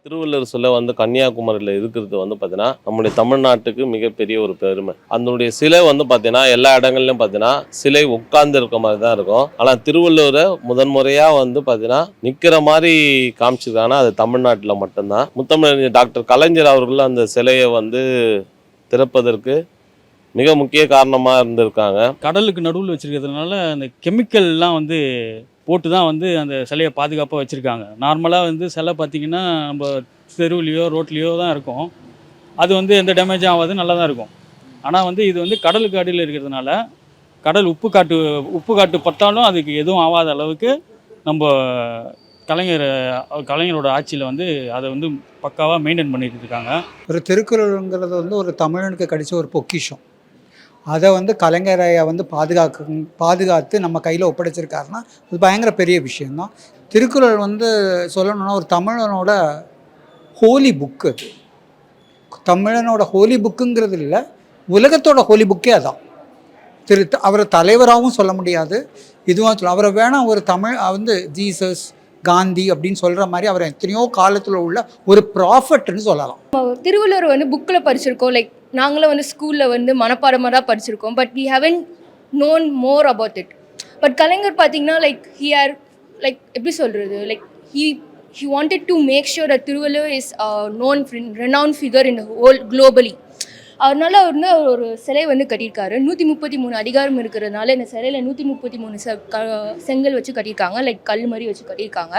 திருவள்ளுவர் சிலை வந்து கன்னியாகுமரியில் இருக்கிறது வந்து பார்த்தீங்கன்னா நம்முடைய தமிழ்நாட்டுக்கு மிகப்பெரிய ஒரு பெருமை. அதனுடைய சிலை வந்து பார்த்தீங்கன்னா எல்லா இடங்கள்லையும் பார்த்தீங்கன்னா சிலை உட்கார்ந்து இருக்க மாதிரி தான் இருக்கும். ஆனால் திருவள்ளுவரை முதன்முறையாக வந்து பார்த்தீங்கன்னா நிற்கிற மாதிரி காமிச்சிருக்காங்கன்னா அது தமிழ்நாட்டில் மட்டும்தான். முத்தமிழறிஞர் டாக்டர் கலைஞர் அவர்கள் அந்த சிலையை வந்து திறப்பதற்கு மிக முக்கிய காரணமாக இருந்திருக்காங்க. கடலுக்கு நடுவில் வச்சுருக்கிறதுனால அந்த கெமிக்கல்லாம் வந்து போட்டு தான் வந்து அந்த சிலையை பாதுகாப்பாக வச்சுருக்காங்க. நார்மலாக வந்து சிலை பார்த்திங்கன்னா நம்ம தெருவுலையோ ரோட்லேயோ தான் இருக்கும். அது வந்து எந்த டேமேஜும் ஆகாது, நல்லா தான் இருக்கும். ஆனால் வந்து இது வந்து கடலுக்கு அடியில் இருக்கிறதுனால கடல் உப்பு காட்டு பட்டாலும் அதுக்கு எதுவும் ஆகாத அளவுக்கு நம்ம கலைஞரோட ஆட்சியில் வந்து அதை வந்து பக்காவாக மெயின்டைன் பண்ணிட்டு இருக்காங்க. ஒரு திருக்குறளுங்கிறது வந்து ஒரு தமிழனுக்கு கிடைச்ச ஒரு பொக்கிஷம். அதை வந்து கலைஞரையை வந்து பாதுகாத்து நம்ம கையில் ஒப்படைச்சிருக்காருன்னா அது பயங்கர பெரிய விஷயந்தான். திருக்குறள் வந்து சொல்லணும்னா ஒரு தமிழனோட ஹோலி புக்கு. அது தமிழனோட ஹோலி புக்குங்கிறது இல்லை, உலகத்தோட ஹோலி புக்கே அதான். அவரை தலைவராகவும் சொல்ல முடியாது, இதுவும் சொல்ல. அவரை வேணால் ஒரு தமிழ் வந்து ஜீசஸ் காந்தி அப்படின்னு சொல்கிற மாதிரி அவரை எத்தனையோ காலத்தில் உள்ள ஒரு ப்ராஃபட்னு சொல்லலாம். திருவள்ளுவர் வந்து புக்கில் படிச்சிருக்கோம், லைக் நாங்களும் வந்து ஸ்கூலில் வந்து மனப்பாடமாக தான் படிச்சிருக்கோம். But we haven't known more about it. But Kalaignar பார்த்தீங்கன்னா லைக் எப்படி சொல்கிறது, like he wanted to make sure that Thiruvalluvar is renowned figure in the whole globally. அதனால அவர் வந்து ஒரு சிலை வந்து கட்டியிருக்காரு. 133 அதிகாரம் இருக்கிறதுனால இந்த சிலையில் 133 செங்கல் வச்சு கட்டியிருக்காங்க, லைக் கல் மாதிரி வச்சு கட்டியிருக்காங்க.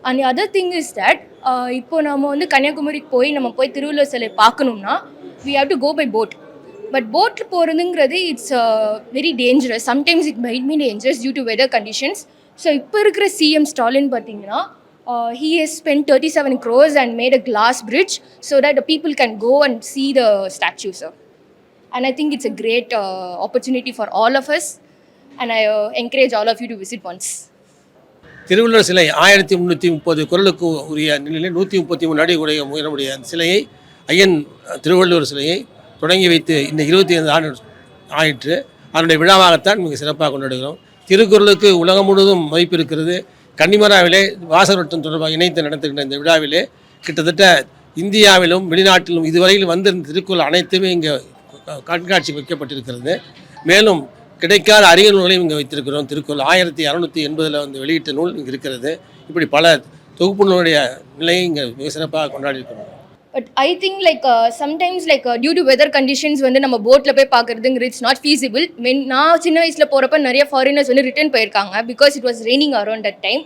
And other thing is that இப்போது நம்ம வந்து கன்னியாகுமரிக்கு நம்ம போய் திருவள்ளுவர் சிலை பார்க்கணும்னா we have to go by boat. But போட்டில் போகிறதுங்கிறது it's very dangerous. Sometimes it might be dangerous due to weather conditions. So இப்போ இருக்கிற சிஎம் ஸ்டாலின் பார்த்தீங்கன்னா he has spent 37 crores and made a glass bridge so that the people can go and see the statue, sir. And I think it's a great opportunity for all of us, and I encourage all of you to visit once. Thiruvalluvar சிலை 1330 குறளுக்கு உரிய நிலையில் 133 அடி உயரமுடைய அந்த சிலையை ஐயன் திருவள்ளுவர் சிலையை தொடங்கி வைத்து இந்த 25 ஆண்டு ஆயிற்று. அதனுடைய விழாவாகத்தான் மிக சிறப்பாக கொண்டாடுகிறோம். திருக்குறளுக்கு உலகம் முழுவதும் மதிப்பு இருக்கிறது. கன்னிமராவிலே வாசகவட்டம் தொடர்பாக இணைத்து நடத்துகின்ற இந்த விழாவிலே கிட்டத்தட்ட இந்தியாவிலும் வெளிநாட்டிலும் இதுவரையில் வந்திருந்த திருக்குறள் அனைத்துமே இங்கே கண்காட்சி வைக்கப்பட்டிருக்கிறது. மேலும் கிடைக்காத அரிய நூல்களையும் இங்கே வைத்திருக்கிறோம். திருக்குறள் 1680 வந்து வெளியிட்ட நூல் இங்கே இருக்கிறது. இப்படி பல தொகுப்பு நூலுடைய நிலையை இங்கே மிக சிறப்பாக கொண்டாடியிருக்கிறோம். But I think sometimes due to weather conditions வந்து நம்ம போட்டில் போய் பார்க்குறதுங்கிறது இட்ஸ் நாட் ஃபீஸிபிள். நான் சின்ன வயசில் போகிறப்ப நிறைய ஃபாரினர்ஸ் வந்து ரிட்டர்ன் போயிருக்காங்க because it was raining around that time.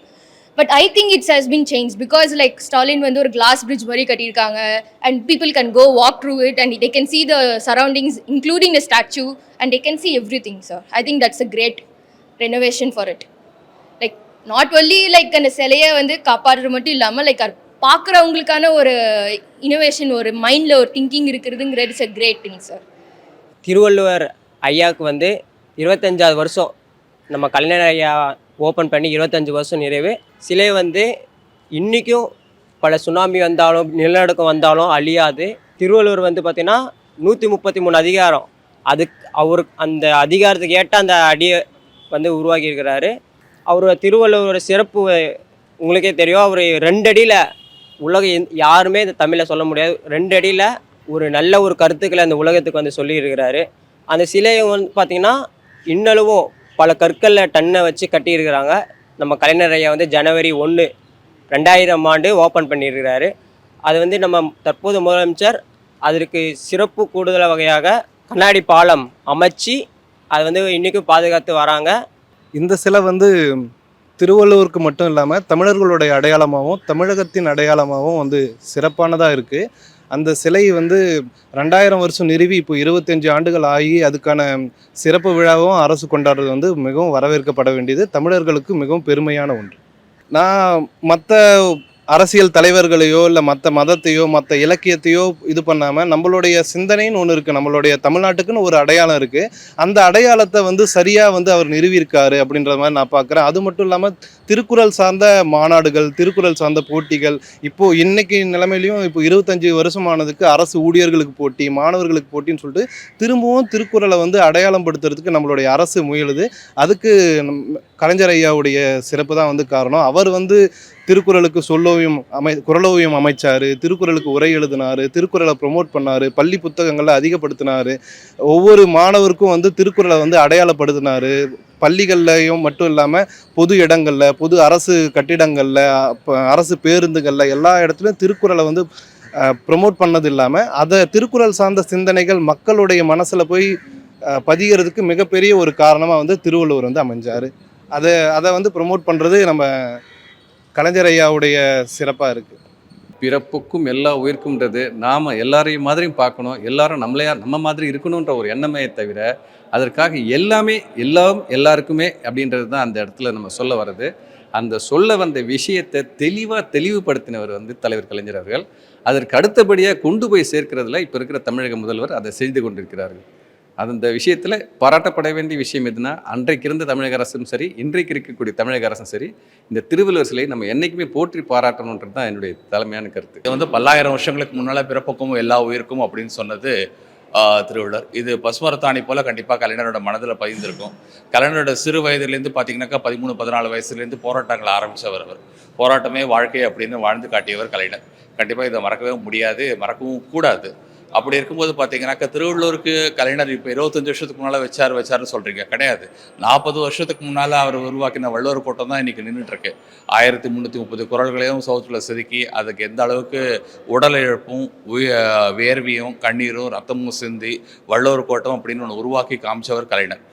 But I think it's has been change because Stalin வந்து ஒரு கிளாஸ் பிரிட்ஜ் மாதிரி கட்டியிருக்காங்க and people can go walk through it and they can see the surroundings including the statue and they can see everything, sir. I think that's a great renovation for it. Not only அந்த சிலையை வந்து காப்பாடுறது மட்டும் இல்லாமல் பார்க்குறவங்களுக்கான ஒரு innovation, ஒரு மைண்டில் ஒரு thinking இருக்கிறதுங்கிறது it's a great thing, sir. Thiruvalluvar ஐயாவுக்கு வந்து 25வது வருஷம் நம்ம கலைஞர் ஐயா ஓப்பன் பண்ணி 25 வருஷம் நிறைவு. சிலை வந்து இன்றைக்கும் பல சுனாமி வந்தாலும் நிலநடுக்கம் வந்தாலும் அழியாது. திருவள்ளுவர் வந்து பார்த்திங்கன்னா 133 அதிகாரம், அவர் அந்த அதிகாரத்துக்கு ஏற்ற அந்த அடியை வந்து உருவாக்கியிருக்கிறாரு. அவர் திருவள்ளுவர் சிறப்பு உங்களுக்கே தெரியும். அவர் 2 அடியில் யாருமே இந்த தமிழில் சொல்ல முடியாது. 2 அடியில் ஒரு நல்ல ஒரு கருத்துக்களை அந்த உலகத்துக்கு வந்து சொல்லியிருக்கிறாரு. அந்த சிலையை வந்து பார்த்திங்கன்னா இன்னளவும் பல கற்களில் டன்னை வச்சு கட்டியிருக்கிறாங்க. நம்ம கலைஞர் ஐயா வந்து ஜனவரி 1, 2000 ஓப்பன் பண்ணியிருக்கிறாரு. அது வந்து நம்ம தற்போது முதலமைச்சர் அதற்கு சிறப்பு கூடுதல் வகையாக கண்ணாடி பாலம் அமைச்சு அதை வந்து இன்றைக்கும் பாதுகாத்து வராங்க. இந்த சிலை வந்து திருவள்ளுவருக்கு மட்டும் இல்லாமல் தமிழர்களுடைய அடையாளமாகவும் தமிழகத்தின் அடையாளமாகவும் வந்து சிறப்பானதாக இருக்குது. அந்த சிலை வந்து 2000 வருஷம் நிறுவி இப்போ 25 ஆண்டுகள் ஆகி அதுக்கான சிறப்பு விழாவும் அரசு கொண்டாடுறது வந்து மிகவும் வரவேற்கப்பட வேண்டியது, தமிழர்களுக்கு மிகவும் பெருமையான ஒன்று. நான் மற்ற அரசியல் தலைவர்களையோ இல்லை மற்ற மதத்தையோ மற்ற இலக்கியத்தையோ இது பண்ணாமல் நம்மளுடைய சிந்தனைன்னு ஒன்று இருக்குது. நம்மளுடைய தமிழ்நாட்டுக்குன்னு ஒரு அடையாளம் இருக்குது. அந்த அடையாளத்தை வந்து சரியாக வந்து அவர் நிறுவியிருக்காரு அப்படின்ற மாதிரி நான் பார்க்குறேன். அது மட்டும் இல்லாமல் திருக்குறள் சார்ந்த மாநாடுகள், திருக்குறள் சார்ந்த போட்டிகள், இப்போது இன்றைக்கி நிலைமையிலையும் இப்போ 25 வருஷமானதுக்கு அரசு ஊழியர்களுக்கு போட்டி, மாணவர்களுக்கு போட்டின்னு சொல்லிட்டு திரும்பவும் திருக்குறளை வந்து அடையாளம் படுத்துறதுக்கு நம்மளுடைய அரசு முயலுது. அதுக்கு கலைஞர் ஐயாவுடைய சிறப்பு தான் வந்து காரணம். அவர் வந்து திருக்குறளுக்கு குறளோவியம் அமைச்சார், திருக்குறளுக்கு உரை எழுதினார், திருக்குறளை ப்ரொமோட் பண்ணார், பள்ளி புத்தகங்களை அதிகப்படுத்தினார், ஒவ்வொரு மாணவருக்கும் வந்து திருக்குறளை வந்து அடையாளப்படுத்தினார். பள்ளிகள்லையும் மட்டும் இல்லாமல் பொது இடங்களில், பொது அரசு கட்டிடங்களில், அரசு பேருந்துகளில் எல்லா இடத்துலையும் திருக்குறளை வந்து ப்ரொமோட் பண்ணது இல்லாமல் அதை திருக்குறள் சார்ந்த சிந்தனைகள் மக்களுடைய மனசில் போய் பதிகிறதுக்கு மிகப்பெரிய ஒரு காரணமாக வந்து திருவள்ளுவர் வந்து அமைஞ்சார். அதை வந்து ப்ரொமோட் பண்ணுறது நம்ம கலைஞர் ஐயாவுடைய சிறப்பாக இருக்குது. பிறப்புக்கும் எல்லா உயிர்க்கும்ன்றது நாம் எல்லாரையும் மாதிரியும் பார்க்கணும், எல்லாரும் நம்ம மாதிரி இருக்கணுன்ற ஒரு எண்ணமே தவிர அதற்காக எல்லாம் எல்லாருக்குமே அப்படின்றது தான் அந்த இடத்துல நம்ம சொல்ல வர்றது. அந்த சொல்ல வந்த விஷயத்தை தெளிவுபடுத்தினவர் வந்து தலைவர் கலைஞர் அவர்கள். அதற்கு அடுத்தபடியாக கொண்டு போய் சேர்க்கிறதுல இப்போ இருக்கிற தமிழக முதல்வர் அதை செய்து கொண்டிருக்கிறார்கள். அந்த விஷயத்தில் பாராட்டப்பட வேண்டிய விஷயம் எதுனா, அன்றைக்கு இருந்த தமிழக அரசும் சரி, இன்றைக்கு இருக்கக்கூடிய தமிழக அரசும் சரி, இந்த திருவள்ளுவர் சிலையை நம்ம என்றைக்குமே போற்றி பாராட்டணுன்றது தான் என்னுடைய தலைமையான கருத்து. இது வந்து பல்லாயிரம் வருஷங்களுக்கு முன்னால் பிறப்புக்கும் எல்லா உயிருக்கும் அப்படின்னு சொன்னது திருவள்ளுவர். இது பசுமரத்தாணி போல் கண்டிப்பாக கலைஞரோட மனதில் பதிந்திருக்கும். கலைஞரோட சிறு வயதுலேருந்து பார்த்தீங்கன்னாக்கா 13-14 வயசுலேருந்து போராட்டங்களை ஆரம்பித்தவர். அவர் போராட்டமே வாழ்க்கை அப்படின்னு வாழ்ந்து காட்டியவர் கலைஞர். கண்டிப்பாக இதை மறக்கவே முடியாது, மறக்கவும் கூடாது. அப்படி இருக்கும்போது பார்த்தீங்கன்னாக்கா திருவள்ளுவருக்கு கலைஞர் இப்போ 25 வருஷத்துக்கு முன்னால் வச்சாருன்னு சொல்கிறீங்க, கிடையாது. 40 வருஷத்துக்கு முன்னால் அவர் உருவாக்கின வள்ளுவர் கோட்டம் தான் இன்றைக்கி நின்றுட்டுருக்கு. 1330 குறள்களையும் சவுத்தில் செதுக்கி அதுக்கு எந்த அளவுக்கு உடல் இழப்பும் வேர்வியும் கண்ணீரும் ரத்தமும் சிந்தி வள்ளுவர் கோட்டம் அப்படின்னு ஒன்று உருவாக்கி காமிச்சவர் கலைஞர்.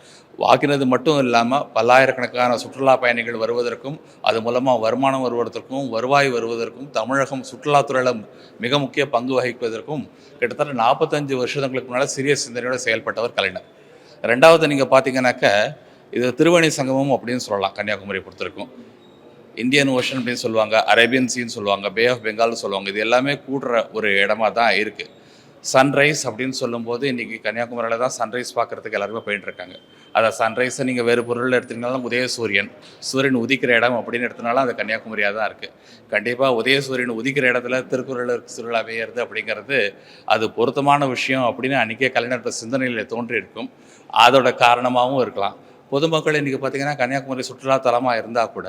வாக்கினது மட்டும் இல்லாமல் பல்லாயிரக்கணக்கான சுற்றுலா பயணிகள் வருவதற்கும் அது மூலமாக வருமானம் வருவதற்கும் வருவாய் வருவதற்கும் தமிழகம் சுற்றுலாத்துறையில் மிக முக்கிய பங்கு வகிப்பதற்கும் கிட்டத்தட்ட 45 வருஷங்களுக்கு முன்னால் சிறிய சிந்தனையோடு செயல்பட்டவர் கலைஞர். ரெண்டாவது நீங்கள் பார்த்தீங்கன்னாக்க இது திருவணி சங்கமம் அப்படின்னு சொல்லலாம். கன்னியாகுமரி பொறுத்திருக்கும் இந்தியன் ஓஷன் அப்படின்னு சொல்லுவாங்க, அரேபியன் சீன்னு சொல்லுவாங்க, பே ஆஃப் பெங்கால்னு சொல்லுவாங்க. இது எல்லாமே கூடுற ஒரு இடமா தான் இருக்குது. சன்ரைஸ் அப்படின்னு சொல்லும்போது இன்றைக்கி கன்னியாகுமரியில் தான் சன்ரைஸ் பார்க்குறதுக்கு எல்லாருமே போயிட்டுருக்காங்க. அதை சன்ரைஸை நீங்கள் வேறு பொருளில் எடுத்திங்கனாலும் சூரியன் உதிக்கிற இடம் அப்படின்னு எடுத்தனாலும் அது கன்னியாகுமரியாக தான் இருக்குது. கண்டிப்பாக சூரியன் உதிக்கிற இடத்துல திருக்குறள் திருவிழா பெய்யறது அப்படிங்கிறது அது பொருத்தமான விஷயம் அப்படின்னு அன்றைக்கே கலைஞர் சிந்தனையில் தோன்றியிருக்கும். அதோட காரணமாகவும் இருக்கலாம். பொதுமக்கள் இன்றைக்கி பார்த்திங்கன்னா கன்னியாகுமரி சுற்றுலா தலமாக இருந்தால் கூட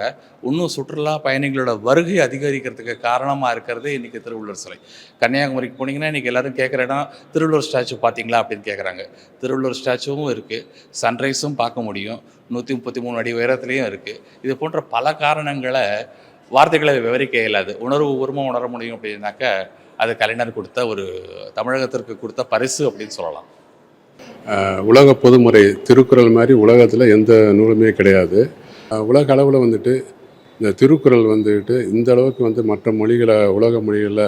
இன்னும் சுற்றுலா பயணிகளோட வருகை அதிகரிக்கிறதுக்கு காரணமாக இருக்கிறது இன்றைக்கி திருவள்ளுவர் சிலை. கன்னியாகுமரிக்கு போனீங்கன்னா இன்றைக்கி எல்லோரும் கேட்குற இடம் திருவள்ளுவர் ஸ்டாச்சு பார்த்தீங்களா அப்படின்னு கேட்குறாங்க. திருவள்ளுவர் ஸ்டாச்சுவும் இருக்குது, சன்ரைஸும் பார்க்க முடியும், 133 அடி உயரத்துலேயும் இருக்குது. இது போன்ற பல காரணங்களை வார்த்தைகளை விவரிக்க இயலாது. உணர்வு பூர்வமாக உணர முடியும் அப்படின்னாக்க அது கலைஞர் கொடுத்த ஒரு தமிழகத்திற்கு கொடுத்த பரிசு அப்படின்னு சொல்லலாம். உலக பொதுமுறை திருக்குறள் மாதிரி உலகத்தில் எந்த நூலுமே கிடையாது. உலக அளவில் வந்துட்டு இந்த திருக்குறள் வந்துட்டு இந்த அளவுக்கு வந்து மற்ற உலக மொழிகளில்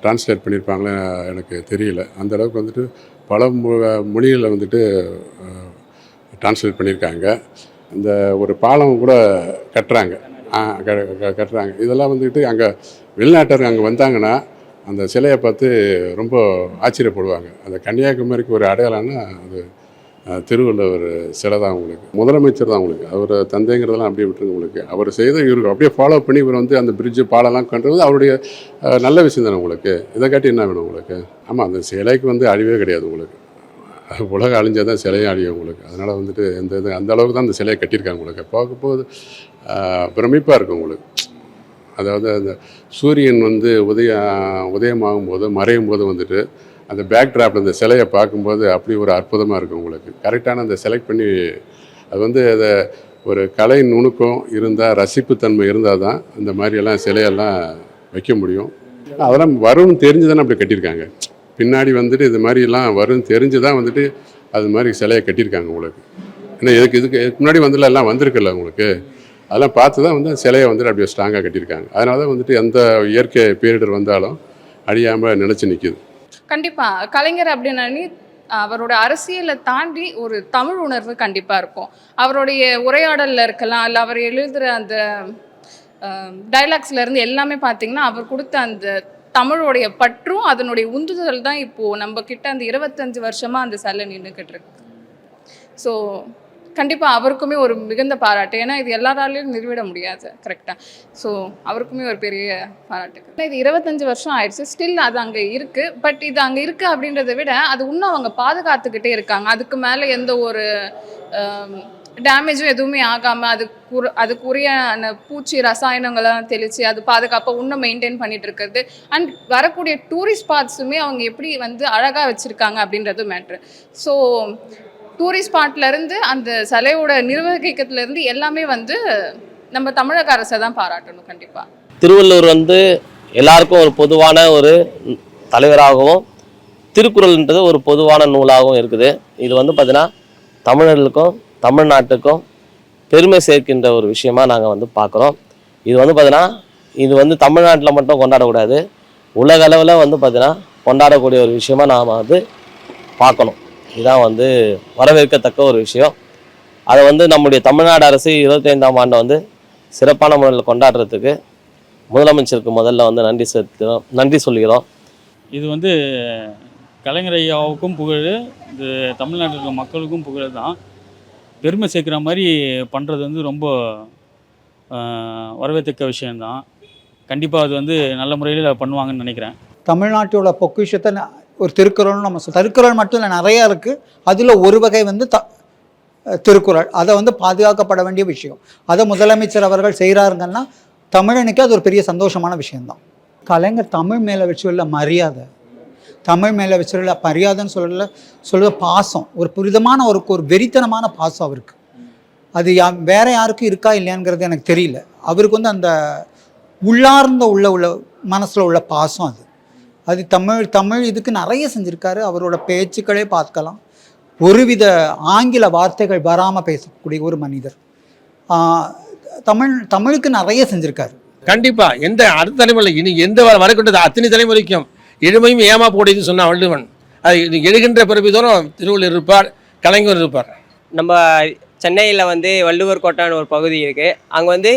டிரான்ஸ்லேட் பண்ணியிருப்பாங்களே எனக்கு தெரியல. அந்த அளவுக்கு வந்துட்டு பல மொழிகளில் வந்துட்டு டிரான்ஸ்லேட் பண்ணியிருக்காங்க. இந்த ஒரு பாலம் கூட கட்டுறாங்க. இதெல்லாம் வந்துட்டு அங்கே வெளிநாட்டர் அங்கே வந்தாங்கன்னா அந்த சிலையை பார்த்து ரொம்ப ஆச்சரியப்படுவாங்க. அந்த கன்னியாகுமரிக்கு ஒரு அடையாளம்னா அது திருவள்ளுவர் சிலை தான். உங்களுக்கு முதலமைச்சர் தான். உங்களுக்கு அவர் தந்தைங்கிறதெல்லாம் அப்படியே விட்டுருங்க. உங்களுக்கு அவர் செய்த இவருக்கு அப்படியே ஃபாலோ பண்ணி இவர் வந்து அந்த பிரிட்ஜு பாலம்லாம் கண்டுறது அவருடைய நல்ல விஷயம் தானே. உங்களுக்கு இதை காட்டி என்ன வேணும் உங்களுக்கு? ஆமாம், அந்த சிலைக்கு வந்து அழிவே கிடையாது. உங்களுக்கு உலகம் அழிஞ்சால் தான் சிலையும் அழியும் உங்களுக்கு. அதனால் வந்துட்டு அந்த அளவுக்கு தான் அந்த சிலையை கட்டியிருக்காங்க. உங்களுக்கு பார்க்கும்போது பிரமிப்பாக இருக்கும் உங்களுக்கு. அதாவது அந்த சூரியன் வந்து உதயமாகும் போது மறையும் போது வந்துட்டு அந்த பேக் ட்ராப்பில் அந்த சிலையை பார்க்கும்போது அப்படி ஒரு அற்புதமாக இருக்கும் உங்களுக்கு. கரெக்டான அந்த செலக்ட் பண்ணி அது வந்து அதை ஒரு கலை நுணுக்கம் இருந்தால், ரசிப்புத்தன்மை இருந்தால் தான் அந்த மாதிரியெல்லாம் சிலையெல்லாம் வைக்க முடியும். அதெல்லாம் வரும்னு தெரிஞ்சு தானே அப்படி கட்டியிருக்காங்க. பின்னாடி வந்துட்டு இது மாதிரிலாம் வரும்னு தெரிஞ்சு தான் வந்துட்டு அது மாதிரி சிலையை கட்டியிருக்காங்க உங்களுக்கு. ஏன்னா இதுக்கு முன்னாடி வந்துல எல்லாம் வந்திருக்குல்ல உங்களுக்கு. அதெல்லாம் பார்த்து தான் வந்து சிலையை வந்துட்டு அப்படியே ஸ்ட்ராங்காக கட்டியிருக்காங்க. அதனால தான் வந்துட்டு எந்த இயற்கை பேரிடர் வந்தாலும் அழியாமல் நினச்சி நிற்கிது. கண்டிப்பாக கலைஞர் அப்படின்னாலே அவரோட அரசியலை தாண்டி ஒரு தமிழ் உணர்வு கண்டிப்பாக இருக்கும். அவருடைய உரையாடலில் இருக்கலாம், இல்லை அவர் எழுதுகிற அந்த டைலாக்ஸ்லேருந்து எல்லாமே பார்த்திங்கன்னா அவர் கொடுத்த அந்த தமிழோடைய பற்றும் அதனுடைய உந்துதல் தான் இப்போது நம்ம கிட்ட அந்த 25 வருஷமாக அந்த சிலை நின்றுக்கிட்டு இருக்கு. ஸோ கண்டிப்பாக அவருக்குமே ஒரு மிகுந்த பாராட்டு. ஏன்னா இது எல்லாராலையும் நிறுவிட முடியாது. கரெக்டாக. ஸோ அவருக்குமே ஒரு பெரிய பாராட்டு. இது 25 வருஷம் ஆயிடுச்சு, ஸ்டில் அது அங்கே இருக்குது. பட் இது அங்கே இருக்குது அப்படின்றத விட அது இன்னும் அவங்க பாதுகாத்துக்கிட்டே இருக்காங்க. அதுக்கு மேலே எந்த ஒரு டேமேஜும் எதுவுமே ஆகாமல் அதுக்குரிய அந்த பூச்சி ரசாயனங்கள்லாம் தெளித்து அது பாதுகாப்பாக இன்னும் மெயின்டைன் பண்ணிட்டு இருக்கிறது. அண்ட் வரக்கூடிய டூரிஸ்ட் ஸ்பாட்ஸுமே அவங்க எப்படி வந்து அழகாக வச்சுருக்காங்க அப்படின்றது மேட்ரு. ஸோ டூரிஸ்ட் ஸ்பாட்லேருந்து அந்த சிலையோட நிர்வகிக்கிறதுலேருந்து எல்லாமே வந்து நம்ம தமிழக அரசை தான் பாராட்டணும் கண்டிப்பாக. திருவள்ளுவர் வந்து எல்லாருக்கும் ஒரு பொதுவான ஒரு தலைவராகவும் திருக்குறள்ன்றது ஒரு பொதுவான நூலாகவும் இருக்குது. இது வந்து பார்த்தீங்கன்னா தமிழர்களுக்கும் தமிழ்நாட்டுக்கும் பெருமை சேர்க்கின்ற ஒரு விஷயமா நாங்கள் வந்து பார்க்குறோம். இது வந்து பார்த்தீங்கன்னா இது வந்து தமிழ்நாட்டில் மட்டும் கொண்டாடக்கூடாது, உலக அளவில் வந்து பார்த்தீங்கன்னா கொண்டாடக்கூடிய ஒரு விஷயமா நாம் வந்து பார்க்கணும். இதுதான் வந்து வரவேற்கத்தக்க ஒரு விஷயம். அதை வந்து நம்முடைய தமிழ்நாடு அரசு 25ஆம் ஆண்டை வந்து சிறப்பான முறையில் கொண்டாடுறதுக்கு முதலமைச்சருக்கு முதல்ல வந்து நன்றி சொல்கிறோம். இது வந்து கலைஞர் ஐயாவுக்கும் புகழ், இது தமிழ்நாட்டில் இருக்க மக்களுக்கும் புகழ் தான். பெருமை சேர்க்குற மாதிரி பண்ணுறது வந்து ரொம்ப வரவேற்கத்தக்க விஷயந்தான். கண்டிப்பாக அது வந்து நல்ல முறையில் பண்ணுவாங்கன்னு நினைக்கிறேன். தமிழ்நாட்டோட பொக்கிஷத்தை ஒரு திருக்குறள்னு நம்ம திருக்குறள் மட்டும் இல்லை, நிறையா இருக்குது. அதில் ஒரு வகை வந்து திருக்குறள். அதை வந்து பாதுகாக்கப்பட வேண்டிய விஷயம். அதை முதலமைச்சர் அவர்கள் செய்கிறாருங்கன்னா தமிழனுக்கு அது ஒரு பெரிய சந்தோஷமான விஷயந்தான். கலைஞர் தமிழ் மேலே வச்சுள்ள மரியாதை, தமிழ் மேலே வச்சுள்ள மரியாதைன்னு சொல்ல பாசம், ஒரு புரிதமான ஒரு வெறித்தனமான பாசம் அவருக்கு. அது வேற யாருக்கும் இருக்கா இல்லையாங்கிறது எனக்கு தெரியல. அவருக்கு வந்து அந்த உள்ளார்ந்த உள்ள மனசில் உள்ள பாசம் அது தமிழ் இதுக்கு நிறைய செஞ்சுருக்காரு. அவரோட பேச்சுக்களே பார்க்கலாம். ஒருவித ஆங்கில வார்த்தைகள் வராமல் பேசக்கூடிய ஒரு மனிதர். தமிழுக்கு நிறைய செஞ்சுருக்காரு. கண்டிப்பாக எந்த அடுத்த தலைமுறை இனி எந்த வரக்கூடாது அத்தனை தலைமுறைக்கும் எழுமையும் ஏமா போடுதுன்னு சொன்னான் வள்ளுவன். அது எழுகின்ற பிறப்பிதோறும் திருவள்ளுவர் இருப்பார், கலைஞர் இருப்பார். நம்ம சென்னையில் வந்து வள்ளுவர் கோட்டான்னு ஒரு பகுதி இருக்குது. அங்கே வந்து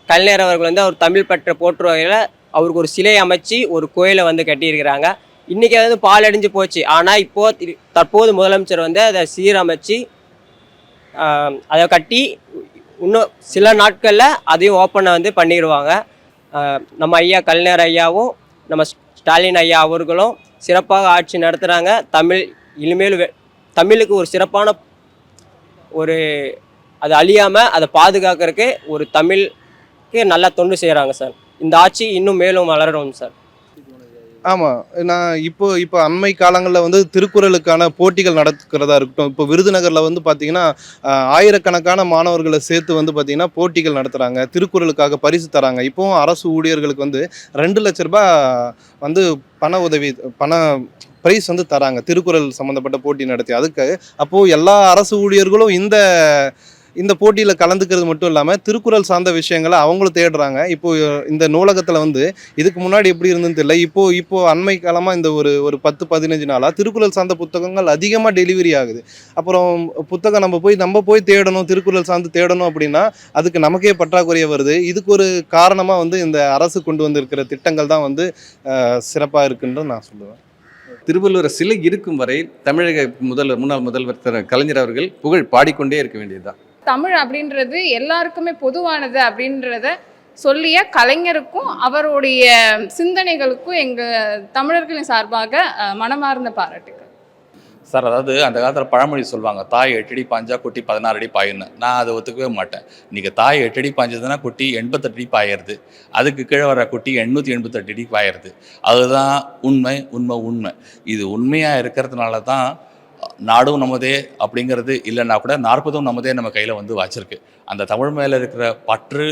கலைஞர் அவர்கள் வந்து அவர் தமிழ் பற்ற போற்று வகையில் அவருக்கு ஒரு சிலை அமைச்சு ஒரு கோயிலை வந்து கட்டியிருக்கிறாங்க. இன்றைக்கி அது வந்து பாலடைஞ்சு போச்சு. ஆனால் தற்போது முதலமைச்சர் வந்து அதை சீரமைச்சு அதை கட்டி இன்னும் சில நாட்களில் அதையும் ஓப்பனை வந்து பண்ணிடுவாங்க. நம்ம ஐயா கலைஞர் ஐயாவும் நம்ம ஸ்டாலின் ஐயா அவர்களும் சிறப்பாக ஆட்சி நடத்துகிறாங்க. இனிமேல் தமிழுக்கு ஒரு சிறப்பான ஒரு அது அழியாமல் அதை பாதுகாக்கிறதுக்கு ஒரு தமிழுக்கு நல்லா தொண்டு செய்கிறாங்க சார். இந்த ஆட்சி இன்னும் மேலும் வளரணும் சார். ஆமாம், நான் இப்போ அண்மை காலங்களில் வந்து திருக்குறளுக்கான போட்டிகள் நடக்கிறதா இருக்கட்டும். இப்போ விருதுநகரில் வந்து பார்த்திங்கன்னா ஆயிரக்கணக்கான மாணவர்களை சேர்த்து வந்து பார்த்திங்கன்னா போட்டிகள் நடத்துகிறாங்க, திருக்குறளுக்காக பரிசு தராங்க. இப்போவும் அரசு ஊழியர்களுக்கு வந்து 2 லட்ச ரூபாய் வந்து பண ப்ரைஸ் வந்து தராங்க, திருக்குறள் சம்மந்தப்பட்ட போட்டி நடத்தி. அதுக்கு அப்போது எல்லா அரசு ஊழியர்களும் இந்த போட்டியில் கலந்துக்கிறது மட்டும் இல்லாமல் திருக்குறள் சார்ந்த விஷயங்களை அவங்களும் தேடுறாங்க. இப்போது இந்த நூலகத்தில் வந்து இதுக்கு முன்னாடி எப்படி இருந்துன்னு தெரியல, இப்போது அண்மை காலமாக இந்த ஒரு 10-15 நாளாக திருக்குறள் சார்ந்த புத்தகங்கள் அதிகமாக டெலிவரி ஆகுது. அப்புறம் புத்தகம் நம்ம போய் தேடணும், திருக்குறள் சார்ந்து தேடணும் அப்படின்னா அதுக்கு நமக்கே பற்றாக்குறைய வருது. இதுக்கு ஒரு காரணமாக வந்து இந்த அரசு கொண்டு வந்திருக்கிற திட்டங்கள் தான் வந்து சிறப்பாக இருக்குன்னு நான் சொல்லுவேன். திருவள்ளுவர் சிலை இருக்கும் வரை தமிழக முன்னாள் முதல்வர் திரு கலைஞர் அவர்கள் புகழ் பாடிக்கொண்டே இருக்க வேண்டியதுதான். தமிழ் அப்படின்றது எல்லாருக்குமே பொதுவானது அப்படின்றத சொல்லிய கலைஞருக்கும் அவருடைய சிந்தனைகளுக்கும் எங்கள் தமிழர்களின் சார்பாக மனமார்ந்த பாராட்டுகள் சார். அதாவது அந்த காலத்தில் பழமொழி சொல்லுவாங்க, தாய் 8 அடி பாஞ்சா குட்டி 16 அடி பாயுன்னு. நான் அதை ஒத்துக்கவே மாட்டேன். இன்றைக்கி தாய் 8 அடி பாஞ்சதுன்னா குட்டி 88 அடி பாயிடுது, அதுக்கு கீழே வர குட்டி 888 அடி பாயிடுது. அதுதான் உண்மை. இது உண்மையாக இருக்கிறதுனால தான் நாடும் நமதே அப்படிங்கிறது இல்லைன்னா கூட 40ம் நமதே நம்ம கையில் வந்து வச்சிருக்கு. அந்த தமிழ் மேலே இருக்கிற பற்று,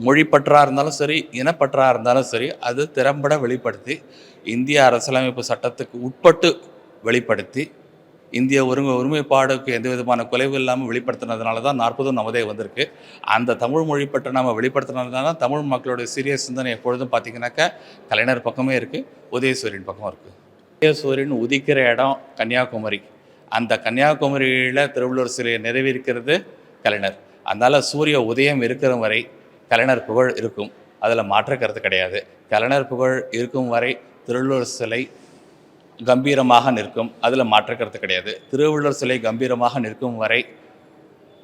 மொழிப்பற்றாக இருந்தாலும் சரி, இனப்பற்றாக இருந்தாலும் சரி, அது திறம்பட வெளிப்படுத்தி இந்திய அரசியலமைப்பு சட்டத்துக்கு உட்பட்டு வெளிப்படுத்தி இந்திய ஒருமைப்பாடுக்கு எந்த விதமான குலைவு இல்லாமல் வெளிப்படுத்தினதுனால தான் 40ம் நமதே வந்திருக்கு. அந்த தமிழ் மொழிப்பற்றை நம்ம வெளிப்படுத்தினதுனால தான் தமிழ் மக்களுடைய சிறிய சிந்தனை எப்பொழுதும் பார்த்திங்கனாக்கா கலைஞர் பக்கமே இருக்குது, உதயசூரியன் பக்கம் இருக்குது. உதயசூரியன் உதிக்கிற இடம் கன்னியாகுமரி. அந்த கன்னியாகுமரியில் திருவள்ளுவர் சிலையை நிறைவேற்கிறது கலைஞர். அதனால் சூரிய உதயம் இருக்கிற வரை கலைஞர் புகழ் இருக்கும், அதில் மாற்ற கருத்து கிடையாது. கலைஞர் புகழ் இருக்கும் வரை திருவள்ளுவர் சிலை கம்பீரமாக நிற்கும், அதில் மாற்ற கருத்து கிடையாது. திருவள்ளுவர் சிலை கம்பீரமாக நிற்கும் வரை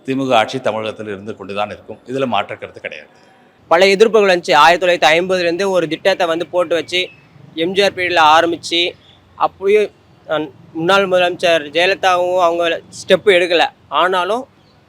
திமுக ஆட்சி தமிழகத்தில் இருந்து கொண்டு தான் இருக்கும், இதில் மாற்ற கருத்து கிடையாது. பல எதிர்ப்புகள் வந்துச்சு. 1950 ஒரு திட்டத்தை வந்து போட்டு வச்சு எம்ஜிஆர் பீரியடில் ஆரம்பித்து அப்படியே முன்னாள் முதலமைச்சர் ஜெயலலிதாவும் அவங்க ஸ்டெப்பு எடுக்கலை. ஆனாலும்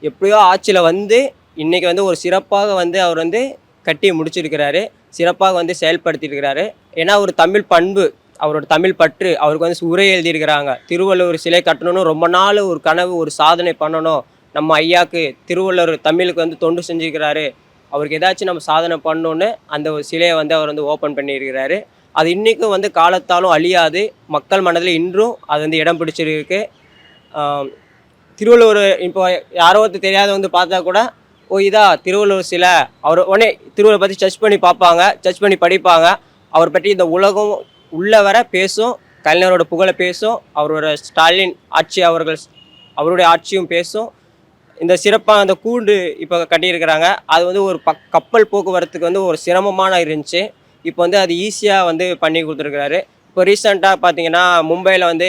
எப்படியோ ஆட்சியில் வந்து இன்றைக்கி வந்து ஒரு சிறப்பாக வந்து அவர் வந்து கட்டி முடிச்சிருக்கிறாரு, சிறப்பாக வந்து செயல்படுத்தியிருக்கிறாரு. ஏன்னா ஒரு தமிழ் பண்பு, அவரோட தமிழ் பற்று, அவருக்கு வந்து உரை எழுதியிருக்கிறாங்க. திருவள்ளுவர் சிலை கட்டணும்னு ரொம்ப நாள் ஒரு கனவு, ஒரு சாதனை பண்ணணும். நம்ம ஐயாவுக்கு திருவள்ளுவர் தமிழுக்கு வந்து தொண்டு செஞ்சுருக்கிறாரு, அவருக்கு ஏதாச்சும் நம்ம சாதனை பண்ணணுன்னு அந்த ஒரு சிலையை வந்து அவர் வந்து ஓப்பன் பண்ணியிருக்கிறாரு. அது இன்றைக்கும் வந்து காலத்தாலும் அழியாது, மக்கள் மனதில் இன்றும் அது வந்து இடம் பிடிச்சிருக்கு. திருவள்ளுவர் இப்போ யாரோ ஒருத்தர் தெரியாத வந்து பார்த்தா கூட, ஓ இதா திருவள்ளுவர் சிலை, அவர் உடனே திருவள்ளுவர் பற்றி சர்ச் பண்ணி பார்ப்பாங்க, சர்ச் பண்ணி படிப்பாங்க. அவர் பற்றி இந்த உலகம் உள்ள வர பேசும், கலைஞரோட புகழை பேசும், அவரோட ஸ்டாலின் ஆட்சி அவருடைய ஆட்சியும் பேசும். இந்த சிறப்பாக அந்த கூண்டு இப்போ கட்டியிருக்கிறாங்க, அது வந்து ஒரு கப்பல் போக்குவரத்துக்கு வந்து ஒரு சிரமமான இருந்துச்சு. இப்போ வந்து அது ஈஸியாக வந்து பண்ணி கொடுத்துருக்குறாரு. இப்போ ரீசெண்டாக பார்த்தீங்கன்னா மும்பையில் வந்து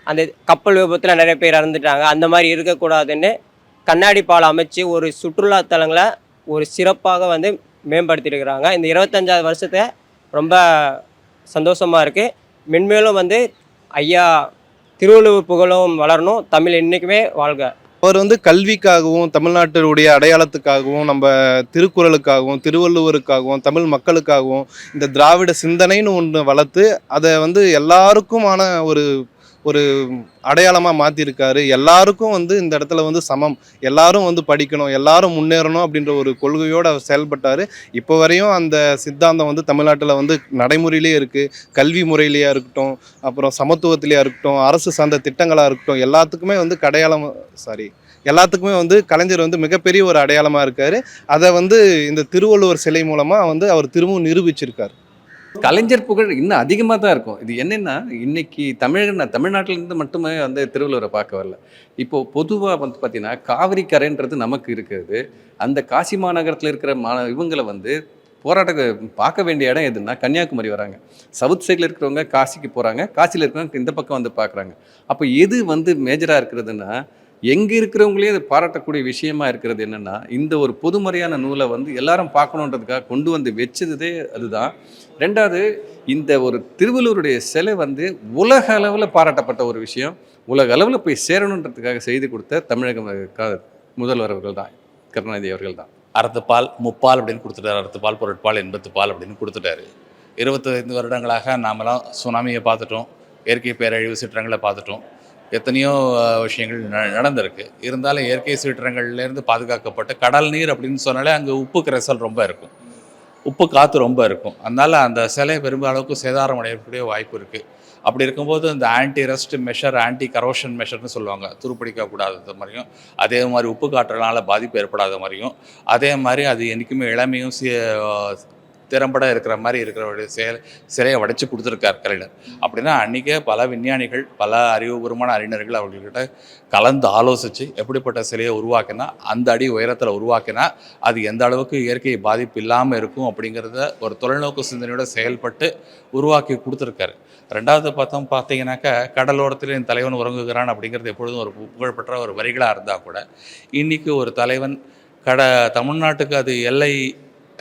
அந்த கப்பல் விபத்தில் நிறைய பேர் இறந்துட்டாங்க. அந்த மாதிரி இருக்கக்கூடாதுன்னு கண்ணாடி பாலம் அமைச்சு ஒரு சுற்றுலாத்தலங்களை ஒரு சிறப்பாக வந்து மேம்படுத்தியிருக்கிறாங்க. இந்த 25வது வருஷத்தை ரொம்ப சந்தோஷமாக இருக்குது. மென்மேலும் வந்து ஐயா திருவள்ளுவர் புகழும் வளரணும், தமிழ் என்றைக்குமே வாழ்க. அவர் வந்து கல்விக்காகவும் தமிழ்நாட்டினுடைய அடையாளத்துக்காகவும் நம்ம திருக்குறளுக்காகவும் திருவள்ளுவருக்காகவும் தமிழ் மக்களுக்காகவும் இந்த திராவிட சிந்தனைன்னு ஒன்று வளர்த்து அதை வந்து எல்லாருக்குமான ஒரு ஒரு அடையாளமாக மாற்றிருக்காரு. எல்லாருக்கும் வந்து இந்த இடத்துல வந்து சமம், எல்லாரும் வந்து படிக்கணும், எல்லாரும் முன்னேறணும் அப்படின்ற ஒரு கொள்கையோடு அவர் செயல்பட்டார். இப்போ வரையும் அந்த சித்தாந்தம் வந்து தமிழ்நாட்டில் வந்து நடைமுறையிலே இருக்குது. கல்வி முறையிலேயா இருக்கட்டும், அப்புறம் சமத்துவத்திலேயா இருக்கட்டும், அரசு சார்ந்த திட்டங்களாக இருக்கட்டும், எல்லாத்துக்குமே வந்து எல்லாத்துக்குமே வந்து கலைஞர் வந்து மிகப்பெரிய ஒரு அடையாளமாக இருக்கார். அதை வந்து இந்த திருவள்ளுவர் சிலை மூலமாக வந்து அவர் திரும்பவும் நிரூபிச்சிருக்கார். கலைஞர் புகழ் இன்னும் அதிகமாக தான் இருக்கும். இது என்னென்னா, இன்னைக்கு தமிழ்நாட்டிலேருந்து மட்டுமே வந்து திருவள்ளுவரை பார்க்க வரல. இப்போது பொதுவாக வந்து பார்த்திங்கன்னா காவிரி கரைன்றது நமக்கு இருக்கிறது. அந்த காசி மாநகரத்தில் இருக்கிற இவங்களை வந்து போராட்டம் பார்க்க வேண்டிய இடம் எதுன்னா கன்னியாகுமரி வராங்க. சவுத் சைடில் இருக்கிறவங்க காசிக்கு போகிறாங்க, காசியில் இருக்கிறவங்க இந்த பக்கம் வந்து பார்க்குறாங்க. அப்போ எது வந்து மேஜராக இருக்கிறதுனா, எங்கே இருக்கிறவங்களே அது பாராட்டக்கூடிய விஷயமா இருக்கிறது என்னென்னா, இந்த ஒரு பொதுமறையான நூலை வந்து எல்லாரும் பார்க்கணுன்றதுக்காக கொண்டு வந்து வச்சதே அதுதான். ரெண்டாவது, இந்த ஒரு திருவள்ளுவருடைய சிலை வந்து உலக அளவில் பாராட்டப்பட்ட ஒரு விஷயம். உலக அளவில் போய் சேரணுன்றதுக்காக செய்து கொடுத்த தமிழக முதல்வர் அவர்கள் தான், கருணாநிதி அவர்கள் தான். அறத்துப்பால் முப்பால் அப்படின்னு கொடுத்துட்டாரு, அறத்துப்பால் பொருட்பால் எண்பத்துப்பால் அப்படின்னு கொடுத்துட்டாரு. 25 வருடங்களாக நாமெல்லாம் சுனாமியை பார்த்துட்டோம், இயற்கை பேரழிவு சீற்றங்களை பார்த்துட்டோம், எத்தனையோ விஷயங்கள் நடந்திருக்கு. இருந்தாலும் இயற்கை சீற்றங்கள்லேருந்து பாதுகாக்கப்பட்ட கடல் நீர் அப்படின்னு சொன்னாலே அங்கே உப்பு கரைசல் ரொம்ப இருக்கும், உப்பு காற்று ரொம்ப இருக்கும். அதனால் அந்த சிலை பெரும்பாலுக்கு சேதாரம் அடையக்கூடிய வாய்ப்பு இருக்குது. அப்படி இருக்கும்போது இந்த anti rust measure, anti corrosion மெஷர்னு சொல்லுவாங்க, துருப்பிடிக்கக்கூடாத மாதிரியும், அதே மாதிரி உப்பு காற்றுனால பாதிப்பு ஏற்படாத மாதிரியும், அதே மாதிரி அது என்றைக்குமே இளமையும் திறம்பட இருக்கிற மாதிரி இருக்கிற சிலையை உடைச்சி கொடுத்துருக்கார் கலைஞர். அப்படின்னா அன்றைக்கே பல விஞ்ஞானிகள், பல அறிவுபூர்வமான அறிஞர்கள் அவர்கள்கிட்ட கலந்து ஆலோசித்து எப்படிப்பட்ட சிலையை உருவாக்கினா, அந்த அடி உயரத்தில் உருவாக்கினா அது எந்த அளவுக்கு இயற்கை பாதிப்பு இல்லாமல் இருக்கும் அப்படிங்கிறத ஒரு தொலைநோக்கு சிந்தனையோட செயல்பட்டு உருவாக்கி கொடுத்துருக்காரு. ரெண்டாவது பார்த்தீங்கன்னாக்கா, கடலோரத்தில் என் தலைவன் உறங்குகிறான் அப்படிங்கிறது எப்பொழுதும் ஒரு புகழ்பெற்ற ஒரு வரிகளாக இருந்தால் கூட, இன்றைக்கி ஒரு தலைவன் தமிழ்நாட்டுக்கு அது எல்லை,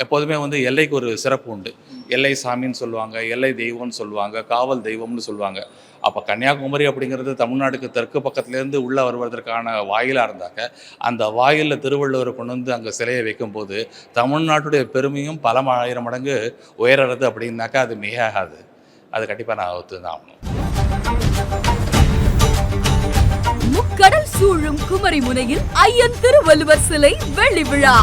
எப்போதுமே வந்து எல்லைக்கு ஒரு சிறப்பு உண்டு. எல்லை சாமின்னு சொல்லுவாங்க, எல்லை தெய்வம்னு சொல்லுவாங்க, காவல் தெய்வம்னு சொல்லுவாங்க. அப்போ கன்னியாகுமரி அப்படிங்கிறது தமிழ்நாட்டுக்கு தெற்கு பக்கத்துலேருந்து உள்ளே வருவதற்கான வாயிலாக இருந்தாக்க, அந்த வாயிலில் திருவள்ளுவரை கொண்டு வந்து அங்கே சிலையை வைக்கும்போது தமிழ்நாட்டுடைய பெருமையும் பல ஆயிரம் மடங்கு உயர்றது அப்படின்னாக்கா அது மிகாது. அது கண்டிப்பாக நான் ஒத்துதான் ஆகணும். முக்கடல் சூழும் குமரி முனையில் ஐயன் திருவள்ளுவர் சிலை வெள்ளி விழா.